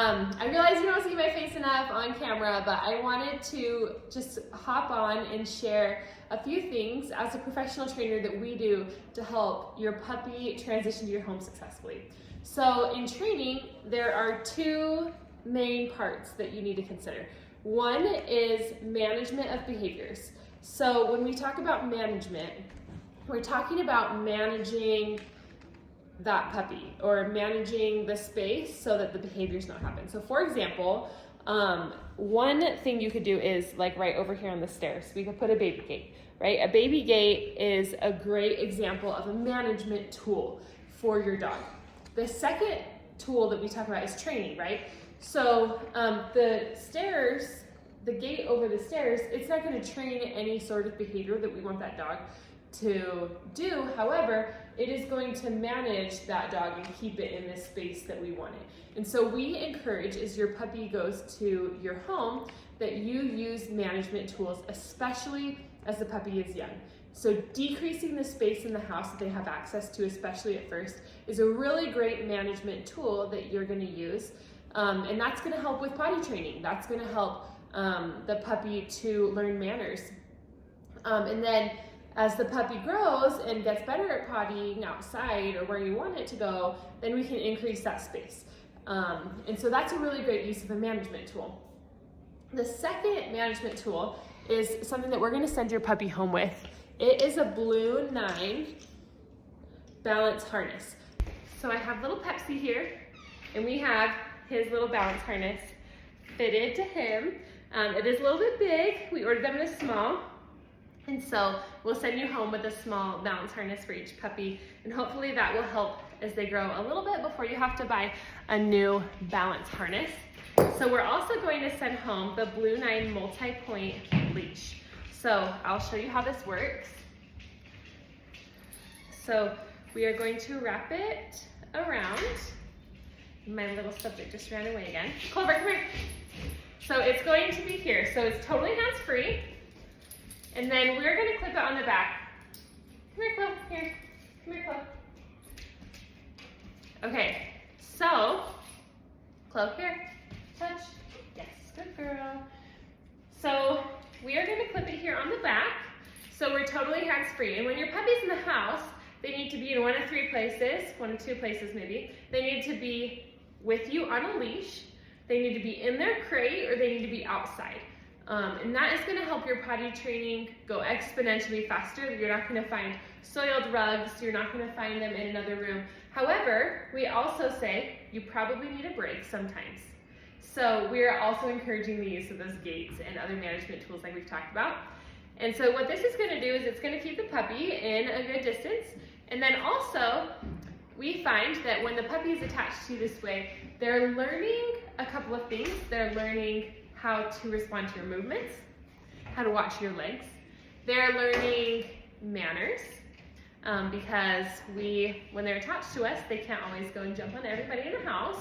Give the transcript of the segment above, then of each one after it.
I realize you don't see my face enough on camera, but I wanted to just hop on and share a few things as a professional trainer that we do to help your puppy transition to your home successfully. So in training, there are two main parts that you need to consider. One is management of behaviors. So when we talk about management, we're talking about managing that puppy or managing the space so that the behaviors don't happen. So for example, one thing you could do is like right over here on the stairs, we could put a baby gate, right? A baby gate is a great example of a management tool for your dog. The second tool that we talk about is training, right? So the stairs, the gate over the stairs, it's not going to train any sort of behavior that we want that dog to do. However, it is going to manage that dog and keep it in this space that we want it. And so we encourage, as your puppy goes to your home, that you use management tools, especially as the puppy is young. So decreasing the space in the house that they have access to, especially at first, is a really great management tool that you're going to use. And that's going to help with potty training. That's going to help the puppy to learn manners. And then as the puppy grows and gets better at pottying outside or where you want it to go, then we can increase that space. And so that's a really great use of a management tool. The second management tool is something that we're going to send your puppy home with. It is a Blue 9 balance harness. So I have little Pepsi here, and we have his little balance harness fitted to him. It is a little bit big. We ordered them in a small. And so we'll send you home with a small balance harness for each puppy, and hopefully that will help as they grow a little bit before you have to buy a new balance harness. So we're also going to send home the Blue 9 multi-point leash. So I'll show you how this works. So we are going to wrap it around. My little subject just ran away again. Clover, come here. So it's going to be here. So it's totally hands-free. And then we're going to clip it on the back. Come here, Chloe. Here. Come here, Chloe. Okay. So, Chloe, here. Touch. Yes, good girl. So we are going to clip it here on the back. So we're totally hands-free. And when your puppy's in the house, they need to be in one of three places, one of two places maybe. They need to be with you on a leash. They need to be in their crate, or they need to be outside. And that is going to help your potty training go exponentially faster. You're not going to find soiled rugs. You're not going to find them in another room. However, we also say you probably need a break sometimes. So we're also encouraging the use of those gates and other management tools like we've talked about. And so what this is going to do is it's going to keep the puppy in a good distance. And then also, we find that when the puppy is attached to you this way, they're learning a couple of things. They're learning how to respond to your movements, how to watch your legs. They're learning manners because when they're attached to us, they can't always go and jump on everybody in the house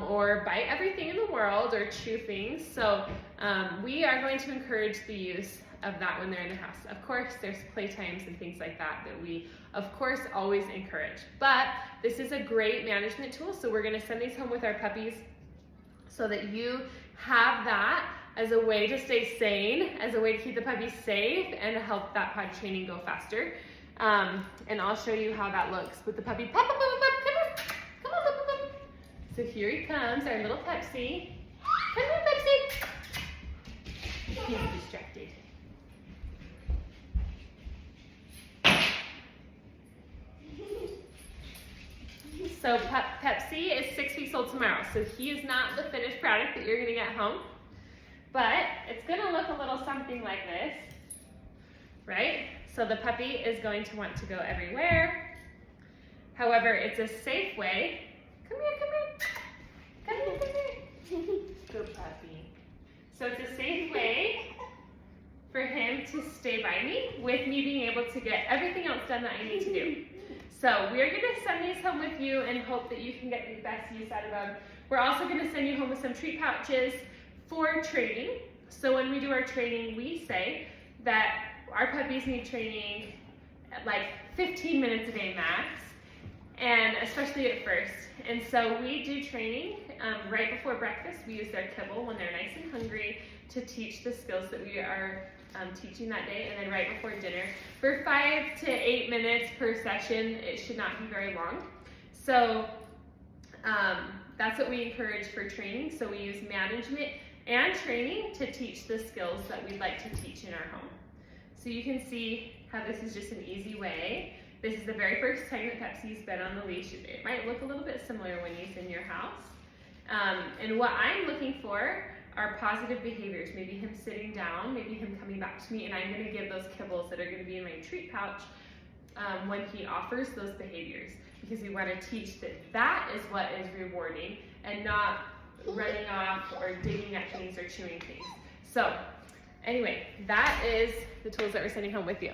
or bite everything in the world or chew things. So we are going to encourage the use of that when they're in the house. Of course, there's playtimes and things like that that we, of course, always encourage. But this is a great management tool, so we're going to send these home with our puppies so that you have that as a way to stay sane, as a way to keep the puppy safe, and to help that potty training go faster. And I'll show you how that looks with the puppy. Come on, come on. So here he comes, our little Pepsi. Come here, Pepsi. He's distracted. So Pepsi is 6 weeks old tomorrow, so he is not the finished product that you're going to get home, but it's going to look a little something like this, right? So the puppy is going to want to go everywhere. However, it's a safe way. Come here. Good puppy. So it's a safe way for him to stay by me with me being able to get everything else done that I need to do. So we're going to send these home with you and hope that you can get the best use out of them. We're also going to send you home with some treat pouches for training. So when we do our training, we say that our puppies need training at like 15 minutes a day max. and especially at first. And so we do training right before breakfast. We use their kibble when they're nice and hungry to teach the skills that we are teaching that day, and then right before dinner for 5 to 8 minutes per session. It should not be very long. So that's what we encourage for training. So we use management and training to teach the skills that we'd like to teach in our home. So you can see how this is just an easy way. This is the very first time that Pepsi's been on the leash. It might look a little bit similar when he's in your house. And what I'm looking for are positive behaviors. Maybe him sitting down, maybe him coming back to me, and I'm gonna give those kibbles that are gonna be in my treat pouch when he offers those behaviors, because we wanna teach that that is what is rewarding and not running off or digging at things or chewing things. So anyway, that is the tools that we're sending home with you.